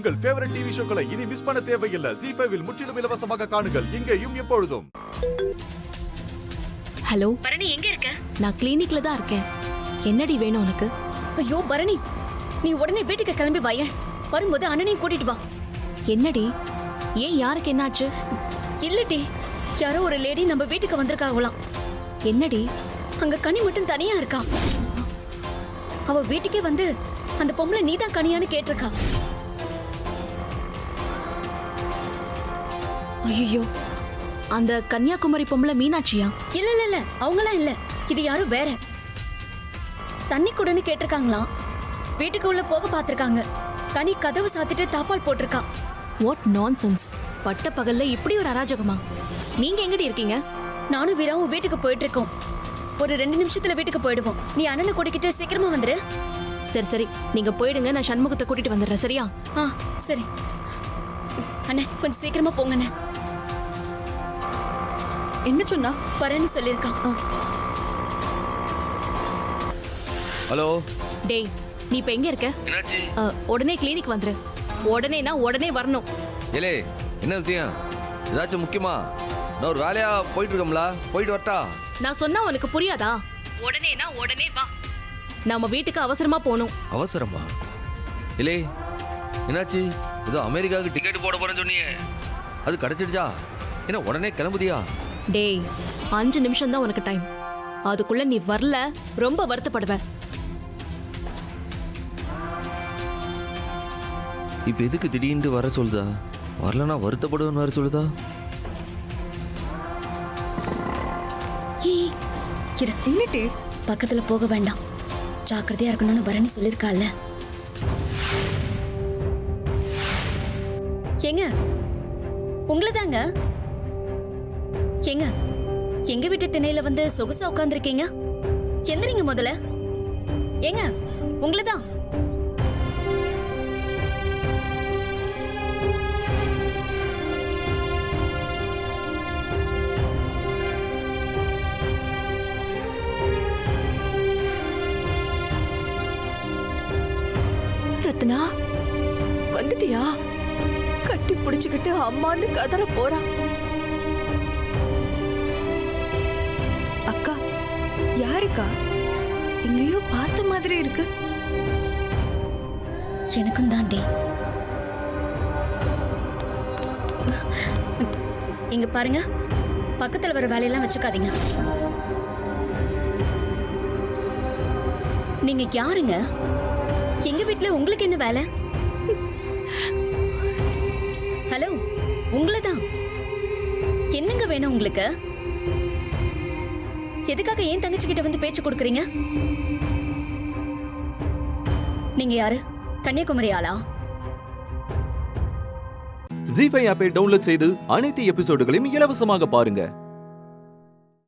உங்கள் favourite TV ஷோக்களை இனி miss பண்ண தேவையில்லை. ZEE5 இல் முற்றிலும் இலவசமாக காணுங்கள். இங்கேயும் எப்பொழுதும். ஹலோ பரணி, எங்க இருக்க? நான் கிளினிக்ல தான் இருக்கேன். என்னடி வேணும் உனக்கு? ஐயோ பரணி, நீ உடனே வீட்டுக்கு கிளம்பி வாய. வரும்போது அண்ணனையும் கூட்டிட்டு வா. என்னடி? ஏன், யாருக்கு என்னாச்சு? இல்லடி, யாரோ ஒரு லேடி நம்ம வீட்டுக்கு வந்திருக்காங்களாம். என்னடி? அங்க கனி மட்டும் தனியா இருக்கா. அவ வீட்டுக்கே வந்து அந்த பொம்பளை நீதான் கனியான்னு கேட்டிருக்கா. ஐயோ, அந்த கன்னியாகுமரி பொம்பளை மீனாட்சியா? இல்ல இல்ல இல்ல, அவங்களாம் இல்ல. இது யாரும் வேற. தண்ணி கூடன்னு கேட்டிருக்காங்களாம். வீட்டுக்கு உள்ள போக பாத்திருக்காங்க. கனி கதவு சாத்திட்டு தாப்பால் போட்டிருக்கா. What nonsense! பட்ட பகல்ல இப்படி ஒரு அராஜகமா? நீங்க எங்கடி இருக்கீங்க? நானும் வீராவும் வீட்டுக்கு போயிட்டு இருக்கோம். ஒரு 2 நிமிஷத்துல வீட்டுக்கு போயிடுவோம். நீ அண்ணனை கூட்டிக்கிட்டு சீக்கிரமா வந்துரு. சரி சரி, நீங்க போயிடுங்க, நான் சண்முகத்தை கூட்டிட்டு வந்துடுறேன். சரியா? சரி அண்ணே, கொஞ்சம் சீக்கிரமா போங்கண்ணே. என்ன சொன்னா? வரேன்னு சொல்லியிருக்கான். ஹலோ டேய், நீ இப்ப எங்க இருக்க? என்னாச்சு? உடனே கிளினிக் வந்துரு. உடனேனா உடனே வரணும். ஏலே, என்ன விஷயம்? ஏதாச்சும் முக்கியமா? நான் ஒரு வேலையா போயிட்டு இருக்கோம்ல, போயிட்டு வரட்டா? நான் சொன்னா உனக்கு புரியாதா? உடனேனா உடனே வா. நாம வீட்டுக்கு அவசரமா போகணும். அவசரமா? இல்லே, என்னாச்சு? ஏதோ அமெரிக்காவுக்கு டிக்கெட் போட போறேன்னு சொன்னியே, அது கிடைச்சிடுச்சா? என்ன உடனே கிளம்புதியா? டேய், 5 நிமிஷம் தான் உனக்கு டைம். அதுக்குள்ள நீ வரல, ரொம்ப வருத்தப்படுவ. இப்ப எதுக்கு திடீர்னு வர சொல்லுதா? வரலனா வருத்தப்படுவேன்னு வர சொல்லுதா? என்னட்டு? பக்கத்துல போக வேண்டாம், ஜாக்கிரதையா இருக்கணும்னு பரணி சொல்லிருக்கால. ஏங்க, உங்களதாங்க. ஏங்க, எங்க வீட்டு திணையில வந்து சொகுசா உட்கார்ந்துருக்கீங்க. எந்திரிங்க முதல்ல. ஏங்க, உங்களதான். ரத்னா, வந்துட்டியா? கட்டி பிடிச்சுக்கிட்டு அம்மான்னு கதற போறா. அக்கா, யாருக்கா? எங்கேயோ பார்த்த மாதிரி இருக்கு. எனக்கும் தாண்டி. இங்க பாருங்க, பக்கத்துல வர வேலையெல்லாம் வச்சுக்காதீங்க. நீங்க யாருங்க? எங்க வீட்டுல உங்களுக்கு என்ன வேலை? ஹலோ, உங்களதான். என்னங்க வேணும் உங்களுக்கு? எதுக்காக ஏன் தங்கச்சி கிட்ட வந்து பேச்சு கொடுக்கறீங்க? நீங்க யாரு? கன்னியாகுமரி ஆளா? ZEE5 ஆப்பை டவுன்லோட் செய்து அனைத்து எபிசோடுகளையும் இலவசமாக பாருங்க.